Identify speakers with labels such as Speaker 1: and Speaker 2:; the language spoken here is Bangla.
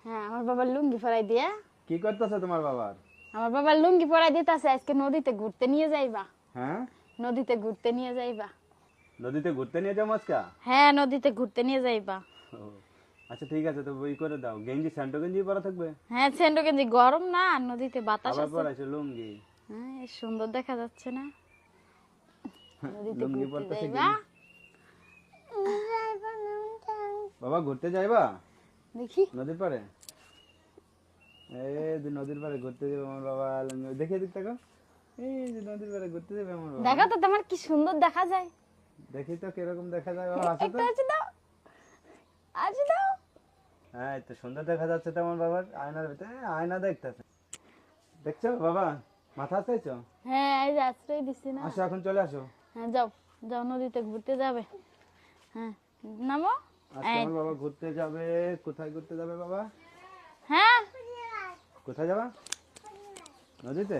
Speaker 1: হ্যাঁ, আমার বাবার লুঙ্গি পরাই দিয়া।
Speaker 2: কি করতেছে তোমার বাবার?
Speaker 1: আমার বাবার লুঙ্গি পরাই দিতেছে, আজকে নদীতে ঘুরতে নিয়ে যাইবা।
Speaker 2: হ্যাঁ,
Speaker 1: নদীতে ঘুরতে নিয়ে যাইবা।
Speaker 2: নদীতে ঘুরতে নিয়ে যাবো আজকে?
Speaker 1: হ্যাঁ, নদীতে ঘুরতে নিয়ে যাইবা।
Speaker 2: ও, আচ্ছা ঠিক আছে, তো বই করে দাও। গেঞ্জি স্যান্টো গেঞ্জি পরা থাকবে?
Speaker 1: হ্যাঁ, সেন্ডো গেঞ্জি, গরম না, আর নদীতে বাতাস
Speaker 2: আবার
Speaker 1: আছে।
Speaker 2: পরাইছো লুঙ্গি?
Speaker 1: হ্যাঁ, সুন্দর দেখা যাচ্ছে না? নদীতে
Speaker 2: লুঙ্গি
Speaker 1: ঘুরতে
Speaker 2: পরতেছে
Speaker 1: যাইবা।
Speaker 2: বাবা ঘুরতে যাইবা
Speaker 1: দেখি
Speaker 2: নদীর পাড়ে? এই যে নদীর পাড়ে ঘুরতে যাবে আমার বাবা। দেখে দিক তাকো, এই যে নদীর পাড়ে ঘুরতে যাবে আমার বাবা।
Speaker 1: দেখো তো তোমার কি সুন্দর দেখা যায়।
Speaker 2: দেখি তো কিরকম দেখা যায় বাবা, আসো তো।
Speaker 1: একটা আছে দাও, আছে দাও।
Speaker 2: হ্যাঁ, তো সুন্দর দেখা যাচ্ছে তো আমার বাবার আয়নার ভিতরে। আয়না দেখতেছে, দেখছো বাবা? মাথা চাইছো?
Speaker 1: হ্যাঁ, এই যে আশ্রয় দিছি না।
Speaker 2: আসো, এখন চলে আসো।
Speaker 1: হ্যাঁ, যাও যাও, নদীতে ঘুরতে যাবে। হ্যাঁ, নামো।
Speaker 2: আজকে
Speaker 1: এই,
Speaker 2: আমার বাবা ঘুরতে যাবে। কোথায় ঘুরতে যাবে বাবা?
Speaker 1: হ্যাঁ,
Speaker 2: কোথায় যাবা? নদীতে?